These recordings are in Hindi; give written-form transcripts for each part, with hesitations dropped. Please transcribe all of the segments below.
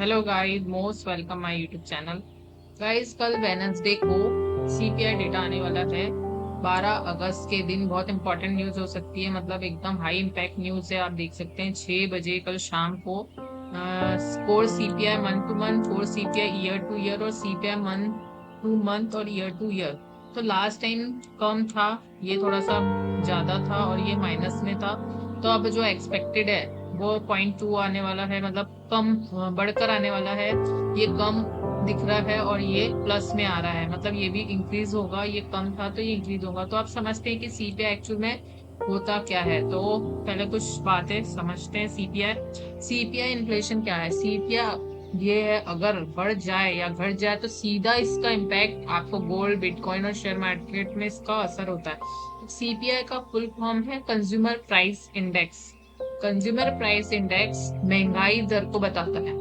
Hello guys, most welcome my YouTube channel. Guys, कल वेडनेसडे को सीपीआई डेटा आने वाला है। 12 अगस्त के दिन बहुत इंपॉर्टेंट न्यूज हो सकती है, मतलब एकदम हाई इम्पैक्ट न्यूज है। आप देख सकते हैं 6 बजे कल शाम को core CPI month two month, core CPI year two year और सीपीआई मंथ टू मंथ और ईयर टू ईयर। तो लास्ट टाइम कम था, ये थोड़ा सा ज्यादा था और ये माइनस में था। तो अब जो एक्सपेक्टेड है वो 0.2 आने वाला है, मतलब कम बढ़कर आने वाला है। ये कम दिख रहा है और ये प्लस में आ रहा है, मतलब ये भी इंक्रीज होगा। ये कम था तो ये इंक्रीज होगा। तो आप समझते हैं कि सीपीआई एक्चुअल में होता क्या है। तो पहले कुछ बातें समझते हैं। सीपीआई सीपीआई इन्फ्लेशन क्या है। सीपीआई ये है, अगर बढ़ जाए या घट जाए तो सीधा इसका इम्पैक्ट आपको गोल्ड, बिटकॉइन और शेयर मार्केट में इसका असर होता है। सीपीआई का फुल फॉर्म है consumer price index. Consumer price index महंगाई दर को बताता है।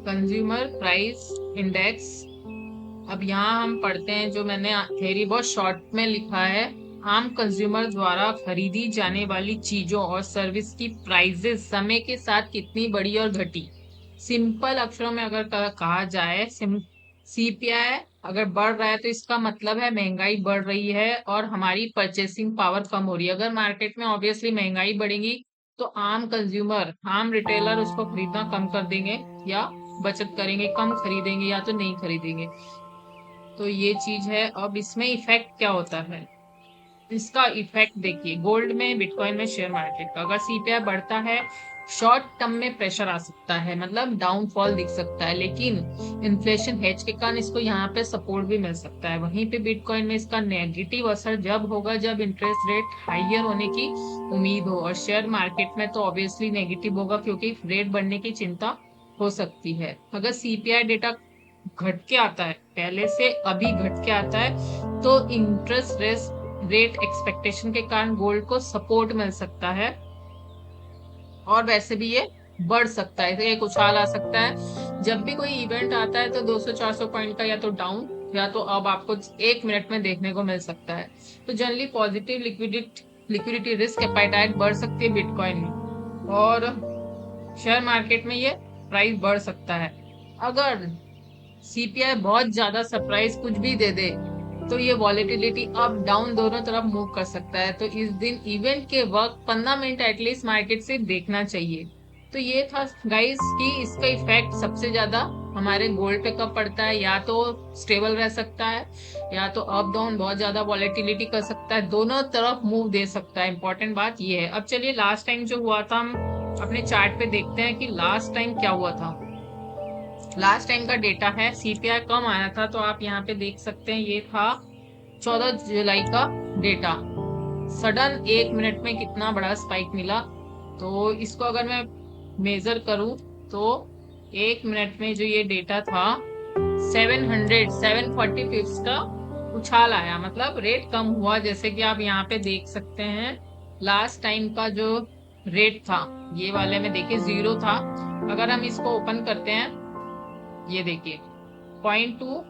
Consumer price index. अब यहाँ हम पढ़ते हैं, जो मैंने थ्योरी बहुत शॉर्ट में लिखा है। आम कंज्यूमर द्वारा खरीदी जाने वाली चीजों और सर्विस की प्राइसेस समय के साथ कितनी बढ़ी और घटी। सिंपल अक्षरों में अगर कहा जाए, सीपीआई अगर बढ़ रहा है तो इसका मतलब है महंगाई बढ़ रही है और हमारी परचेसिंग पावर कम हो रही है। अगर मार्केट में ऑब्वियसली महंगाई बढ़ेगी तो आम कंज्यूमर, आम रिटेलर उसको खरीदना कम कर देंगे या बचत करेंगे, कम खरीदेंगे या तो नहीं खरीदेंगे। तो ये चीज है। अब इसमें इफेक्ट क्या होता है, इसका इफेक्ट देखिए। गोल्ड में, बिटकॉइन में, शेयर मार्केट का अगर सीपीआई बढ़ता है, शॉर्ट टर्म में प्रेशर आ सकता है, मतलब डाउनफॉल दिख सकता है। लेकिन इन्फ्लेशन हेज के कारण इसको यहाँ पे सपोर्ट भी मिल सकता है। वहीं पे बिटकॉइन में इसका नेगेटिव असर जब होगा जब इंटरेस्ट रेट हाइयर होने की उम्मीद हो, और शेयर मार्केट में तो ऑब्वियसली नेगेटिव होगा क्योंकि रेट बढ़ने की चिंता हो सकती है। अगर सीपीआई डेटा घट के आता है, पहले से अभी घट के आता है, तो इंटरेस्ट रेट एक्सपेक्टेशन के कारण गोल्ड को सपोर्ट मिल सकता है। और वैसे भी ये बढ़ सकता है, तो एक उछाल आ सकता है। जब भी कोई इवेंट आता है तो 200-400 पॉइंट का या तो डाउन या तो अब आपको 1 मिनट में देखने को मिल सकता है। तो generally positive liquidity risk appetite बढ़ सकती है बिटकॉइन में, और शेयर मार्केट में ये प्राइस बढ़ सकता है। अगर सीपीआई बहुत ज्यादा सरप्राइज कुछ भी दे दे तो ये वॉलेटिलिटी अप डाउन दोनों तरफ मूव कर सकता है। तो इस दिन इवेंट के वक्त 15 मिनट एटलीस्ट मार्केट से देखना चाहिए। तो ये था गाइस कि इसका इफेक्ट सबसे ज्यादा हमारे गोल्ड पे कब पड़ता है। या तो स्टेबल रह सकता है या तो अप डाउन बहुत ज्यादा वॉलेटिलिटी कर सकता है, दोनों तरफ मूव दे सकता है। इंपॉर्टेंट बात ये है। अब चलिए लास्ट टाइम जो हुआ था हम अपने चार्ट पे देखते हैं कि लास्ट टाइम क्या हुआ था। लास्ट टाइम का डेटा है, सीपीआई कम आया था, तो आप यहाँ पे देख सकते हैं ये था 14 जुलाई का डेटा। सडन 1 मिनट में कितना बड़ा स्पाइक मिला। तो इसको अगर मैं मेजर करूं तो 1 मिनट में जो ये डेटा था 740 पिप्स का उछाल आया, मतलब रेट कम हुआ। जैसे कि आप यहाँ पे देख सकते हैं, लास्ट टाइम का जो रेट था ये वाले में देखिए 0 था। अगर हम इसको ओपन करते हैं, ये देखिए 0.2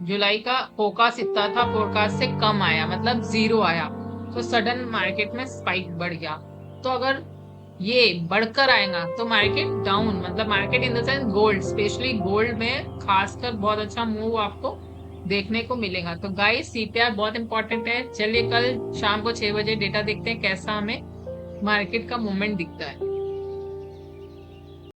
जुलाई का फोरकास्ट इतना था, फोरकास्ट से कम आया, मतलब 0 आया। तो सडन मार्केट में स्पाइक बढ़ गया। तो अगर ये बढ़कर आएगा तो मार्केट डाउन, मतलब market in the sense gold, specially gold में खासकर बहुत अच्छा मूव आपको देखने को मिलेगा। तो गाइस, सीपीआई बहुत इंपॉर्टेंट है। चलिए कल शाम को 6 बजे डेटा देखते हैं कैसा हमें मार्केट का मूवमेंट दिखता है।